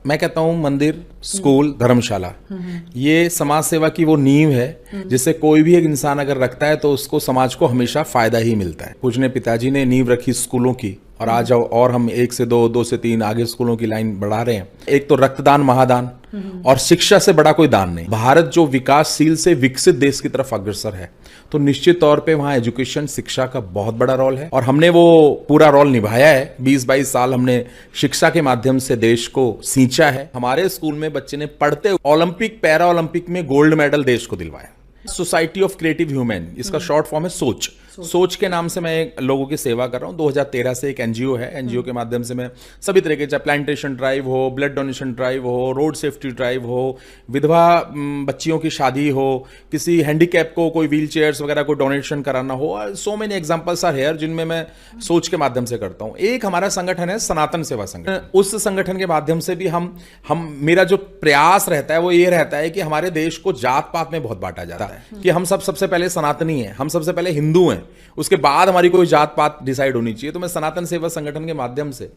मैं कहता हूँ मंदिर, स्कूल, धर्मशाला, ये समाज सेवा की वो नींव है जिससे कोई भी एक इंसान अगर रखता है तो उसको समाज को हमेशा फायदा ही मिलता है। पूजनीय पिताजी ने नींव रखी स्कूलों की, और आज और हम 1 से 2, 2 से 3 आगे स्कूलों की लाइन बढ़ा रहे हैं। एक तो रक्तदान, महादान, और शिक्षा से बड़ा कोई दान नहीं। भारत जो विकासशील से विकसित देश की तरफ अग्रसर है, तो निश्चित तौर पे वहां एजुकेशन, शिक्षा का बहुत बड़ा रोल है, और हमने वो पूरा रोल निभाया है। 20-22 साल हमने शिक्षा के माध्यम से देश को सींचा है। हमारे स्कूल में बच्चे ने पढ़ते ओलंपिक, पैरा ओलंपिक में गोल्ड मेडल देश को दिलवाया। सोसाइटी ऑफ क्रिएटिव ह्यूमन, इसका शॉर्ट फॉर्म है सोच। सोच के नाम से मैं लोगों की सेवा कर रहा हूँ। 2013 से एक एनजीओ है। एनजीओ के माध्यम से मैं सभी तरह के, चाहे प्लांटेशन ड्राइव हो, ब्लड डोनेशन ड्राइव हो, रोड सेफ्टी ड्राइव हो, विधवा बच्चियों की शादी हो, किसी हैंडीकैप को कोई व्हील चेयर्स वगैरह को डोनेशन कराना हो, so many examples are here जिनमें मैं सोच के माध्यम से करता हूँ। एक हमारा संगठन है सनातन सेवा संगठन। उस संगठन के माध्यम से भी हम मेरा जो प्रयास रहता है वो ये रहता है कि हमारे देश को जात पात में बहुत बांटा जाता है कि हम सबसे पहले सनातनी हैं, हम सबसे पहले हिंदू हैं, उसके बाद हमारी कोई जात पात डिसाइड होनी चाहिए। तो मैं सनातन सेवा संगठन के माध्यम से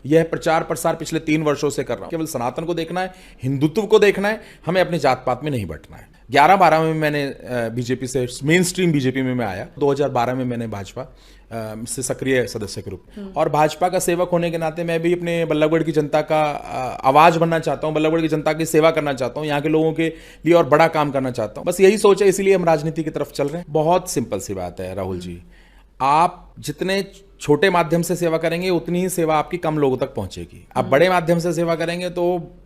यह प्रचार प्रसार पिछले 3 वर्षों से कर रहा हूं। केवल सनातन को देखना है, हिंदुत्व को देखना है, हमें अपनी जात पात में नहीं बंटना है। 11-12 में मैंने बीजेपी से, मेन स्ट्रीम बीजेपी में मैं आया। 2012 में मैंने भाजपा से सक्रिय सदस्य के रूप, और भाजपा का सेवक होने के नाते मैं भी अपने बल्लभगढ़ की जनता का आवाज बनना चाहता हूं, बल्लभगढ़ की जनता की सेवा करना चाहता हूं, यहाँ के लोगों के लिए और बड़ा काम करना चाहता हूं। बस यही सोच है, इसीलिए हम राजनीति की तरफ चल रहे हैं। बहुत सिंपल सी बात है राहुल जी, आप जितने छोटे माध्यम से सेवा करेंगे उतनी ही सेवा आपकी कम लोगों तक पहुंचेगी। आप बड़े माध्यम से सेवा करेंगे तो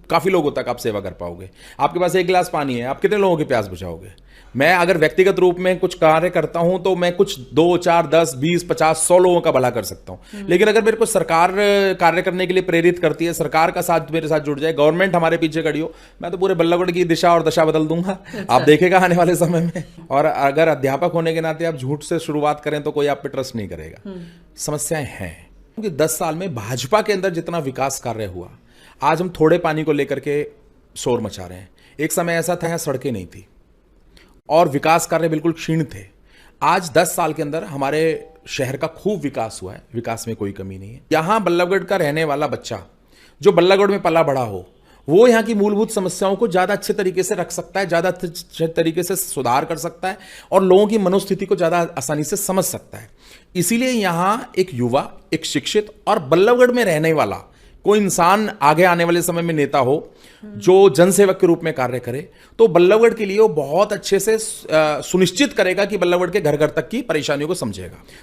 काफी लोगों तक आप सेवा कर पाओगे। आपके पास 1 गिलास पानी है, आप कितने लोगों की प्यास बुझाओगे? मैं अगर व्यक्तिगत रूप में कुछ कार्य करता हूं तो मैं कुछ 2, 4, 10, 20, 50, 100 लोगों का भला कर सकता हूं। लेकिन अगर मेरे को सरकार कार्य करने के लिए प्रेरित करती है, सरकार का साथ मेरे साथ जुड़ जाए, गवर्नमेंट हमारे पीछे खड़ी हो, मैं तो पूरे बल्लभगढ़ की दिशा और दशा बदल दूंगा। आप देखेगा आने वाले समय में। और अगर अध्यापक होने के नाते आप झूठ से शुरुआत करें तो कोई आप पे ट्रस्ट नहीं करेगा। समस्याएं हैं क्योंकि 10 साल में भाजपा के अंदर जितना विकास कार्य हुआ, आज हम थोड़े पानी को लेकर के शोर मचा रहे हैं। एक समय ऐसा था, यहाँ सड़कें नहीं थी और विकास कार्य बिल्कुल क्षीण थे। आज 10 साल के अंदर हमारे शहर का खूब विकास हुआ है, विकास में कोई कमी नहीं है। यहां बल्लभगढ़ का रहने वाला बच्चा जो बल्लभगढ़ में पला बड़ा हो, वो यहाँ की मूलभूत समस्याओं को ज्यादा अच्छे तरीके से रख सकता है, ज्यादा अच्छे तरीके से सुधार कर सकता है, और लोगों की मनोस्थिति को ज्यादा आसानी से समझ सकता है। इसीलिए यहाँ एक युवा, एक शिक्षित और बल्लभगढ़ में रहने वाला कोई इंसान आगे आने वाले समय में नेता हो जो जनसेवक के रूप में कार्य करे, तो बल्लभगढ़ के लिए वो बहुत अच्छे से सुनिश्चित करेगा कि बल्लभगढ़ के घर घर तक की परेशानियों को समझेगा।